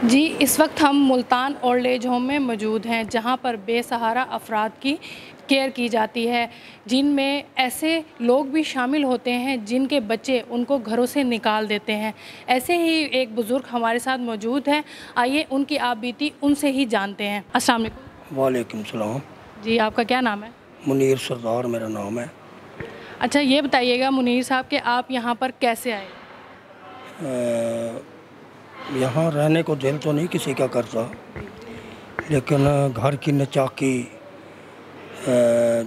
जी, इस वक्त हम मुल्तान ओल्ड एज होम में मौजूद हैं, जहां पर बेसहारा अफराद की केयर की जाती है, जिनमें ऐसे लोग भी शामिल होते हैं जिनके बच्चे उनको घरों से निकाल देते हैं। ऐसे ही एक बुज़ुर्ग हमारे साथ मौजूद हैं, आइए उनकी आपबीती उनसे ही जानते हैं। अस्सलाम वालेकुम। वालेकुम सलाम। जी, आपका क्या नाम है? मुनीर सरदार मेरा नाम है। अच्छा, ये बताइएगा मुनीर साहब कि आप यहाँ पर कैसे आए? यहाँ रहने को दिल तो नहीं किसी का करता, लेकिन घर की नचाकी,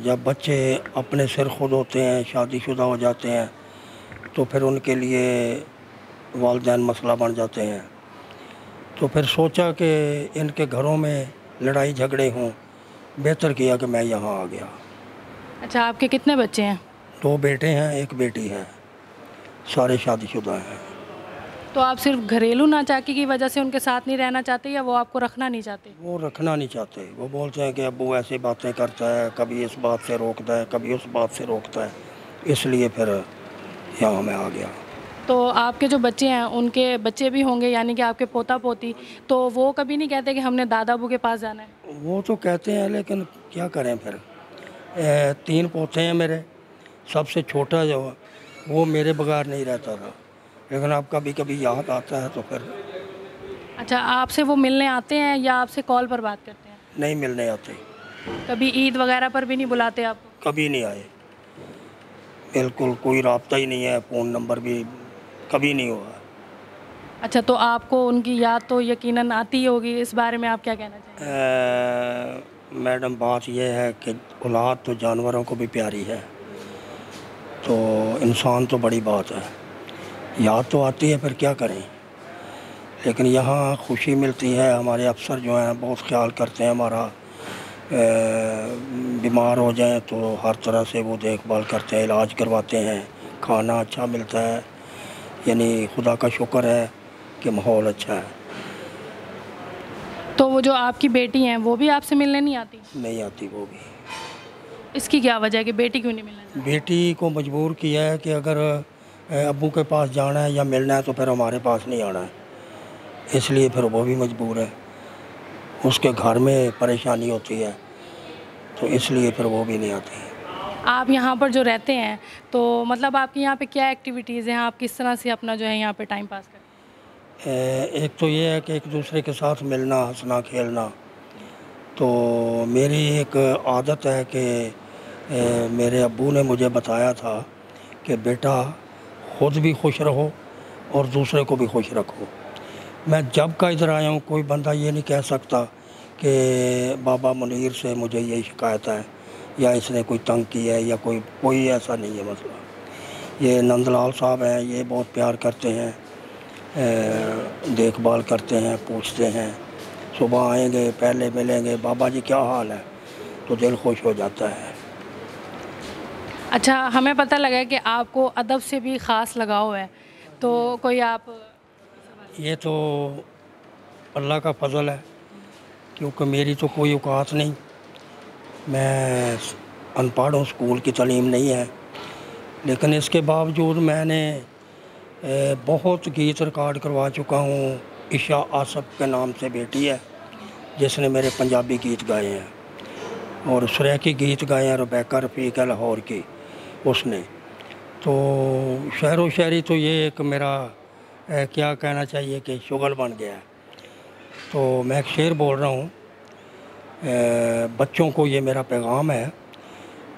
जब बच्चे अपने सिर खुद होते हैं, शादीशुदा हो जाते हैं, तो फिर उनके लिए वालिदैन मसला बन जाते हैं। तो फिर सोचा कि इनके घरों में लड़ाई झगड़े हों, बेहतर किया कि मैं यहाँ आ गया। अच्छा, आपके कितने बच्चे हैं? 2 बेटे हैं, 1 बेटी है, सारे शादीशुदा हैं। तो आप सिर्फ घरेलू नाचाकी की वजह से उनके साथ नहीं रहना चाहते या वो आपको रखना नहीं चाहते? वो रखना नहीं चाहते। वो बोलते हैं कि अब्बू ऐसी बातें करता है, कभी इस बात से रोकता है, कभी उस बात से रोकता है, इसलिए फिर यहाँ मैं आ गया। तो आपके जो बच्चे हैं उनके बच्चे भी होंगे, यानी कि आपके पोता पोती, तो वो कभी नहीं कहते कि हमने दादा अबू के पास जाना है? वो तो कहते हैं, लेकिन क्या करें फिर। 3 पोते हैं मेरे, सबसे छोटा जो वो मेरे बगैर नहीं रहता था, लेकिन अब कभी कभी याद आता है तो फिर। अच्छा, आपसे वो मिलने आते हैं या आपसे कॉल पर बात करते हैं? नहीं मिलने आते, कभी ईद वगैरह पर भी नहीं बुलाते आपको? कभी नहीं आए, बिल्कुल कोई राब्ता ही नहीं है, फ़ोन नंबर भी कभी नहीं हुआ। अच्छा, तो आपको उनकी याद तो यकीनन आती ही होगी, इस बारे में आप क्या कहना चाहेंगे? मैडम बात यह है कि औलाद तो जानवरों को भी प्यारी है, तो इंसान तो बड़ी बात है, याद तो आती है, फिर क्या करें। लेकिन यहाँ खुशी मिलती है, हमारे अफसर जो हैं बहुत ख्याल करते हैं हमारा। बीमार हो जाएं तो हर तरह से वो देखभाल करते हैं, इलाज करवाते हैं, खाना अच्छा मिलता है, यानी खुदा का शुक्र है कि माहौल अच्छा है। तो वो जो आपकी बेटी हैं वो भी आपसे मिलने नहीं आती? नहीं आती वो भी। इसकी क्या वजह है कि बेटी क्यों नहीं मिलने आती? बेटी को मजबूर किया है कि अगर अब्बू के पास जाना है या मिलना है तो फिर हमारे पास नहीं आना है, इसलिए फिर वो भी मजबूर है। उसके घर में परेशानी होती है, तो इसलिए फिर वो भी नहीं आती। आप यहाँ पर जो रहते हैं, तो मतलब आपकी यहाँ पे क्या एक्टिविटीज़ हैं? आप किस तरह से अपना जो है यहाँ पे टाइम पास करते हैं? एक तो ये है कि एक दूसरे के साथ मिलना, हंसना खेलना। तो मेरी एक आदत है कि मेरे अब्बू ने मुझे बताया था कि बेटा ख़ुद भी खुश रहो और दूसरे को भी खुश रखो। मैं जब का इधर आया हूँ, कोई बंदा ये नहीं कह सकता कि बाबा मुनीर से मुझे यही शिकायत है या इसने कोई तंग किया है या कोई ऐसा नहीं है मसला। ये नंदलाल साहब हैं, ये बहुत प्यार करते हैं, देखभाल करते हैं, पूछते हैं, सुबह आएंगे, पहले मिलेंगे, बाबा जी क्या हाल है, तो दिल खुश हो जाता है। अच्छा, हमें पता लगा कि आपको अदब से भी ख़ास लगाव है, तो कोई आप ये तो अल्लाह का फ़ज़ल है, क्योंकि मेरी तो कोई औकात नहीं, मैं अनपढ़ हूँ, स्कूल की तालीम नहीं है, लेकिन इसके बावजूद मैंने बहुत गीत रिकॉर्ड करवा चुका हूँ। ईशा आसफ के नाम से बेटी है जिसने मेरे पंजाबी गीत गाए हैं, और सुरैकी गीत गाए हैं रुबैका रफ़ीक है लाहौर की, उसने। तो शहर व शायरी तो ये एक मेरा क्या कहना चाहिए कि शुगल बन गया है। तो मैं एक शेर बोल रहा हूँ, बच्चों को ये मेरा पैगाम है,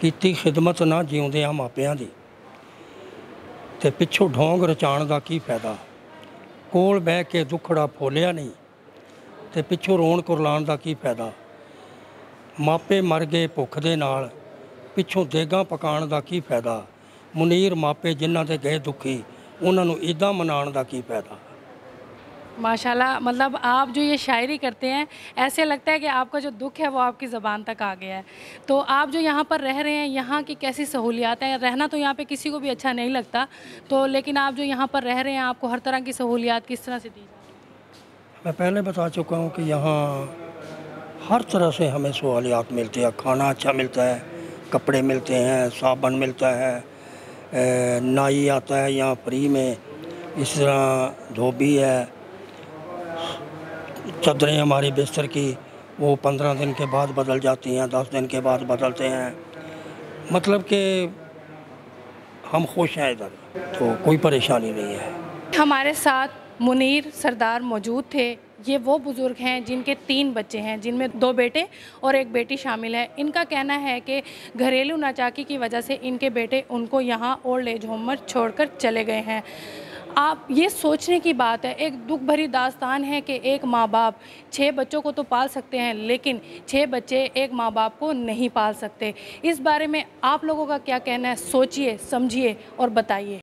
कीती खिदमत ना जिउंदियां मापियां दी, ते पिछों ढोंग रचाण दा की फायदा, कोल बह के दुखड़ा फोलिया नहीं, ते पिछों रोण कुरलाण दा की फायदा, मापे मर गए भुख दे नाल, पिछों देगां पकाण दा की फायदा, मुनीर मापे जिन्हां दे गए दुखी, उन्हां नूं ईदां मनाण दा की फायदा। माशाल्लाह, मतलब आप जो ये शायरी करते हैं, ऐसे लगता है कि आपका जो दुख है वो आपकी ज़बान तक आ गया है। तो आप जो यहाँ पर रह रहे हैं, यहाँ की कैसी सहूलियात हैं? रहना तो यहाँ पे किसी को भी अच्छा नहीं लगता, तो लेकिन आप जो यहाँ पर रह रहे हैं, आपको हर तरह की सहूलियात किस तरह से दी जाती है? मैं पहले बता चुका हूँ कि यहाँ हर तरह से हमें सहूलियात मिलती है, खाना अच्छा मिलता है, कपड़े मिलते हैं, साबुन मिलता है, नाई आता है यहाँ फ्री में, इस तरह धोबी है, चादरें हमारी बिस्तर की वो 15 दिन के बाद बदल जाती हैं, 10 दिन के बाद बदलते हैं। मतलब कि हम खुश हैं इधर, तो कोई परेशानी नहीं है। हमारे साथ मुनीर सरदार मौजूद थे। ये वो बुज़ुर्ग हैं जिनके 3 बच्चे हैं, जिनमें 2 बेटे और 1 बेटी शामिल है। इनका कहना है कि घरेलू नाचाकी की वजह से इनके बेटे उनको यहाँ ओल्ड एज होम में छोड़कर चले गए हैं। आप ये सोचने की बात है, एक दुख भरी दास्तान है कि एक माँ बाप 6 बच्चों को तो पाल सकते हैं, लेकिन 6 बच्चे एक माँ बाप को नहीं पाल सकते। इस बारे में आप लोगों का क्या कहना है? सोचिए, समझिए और बताइए।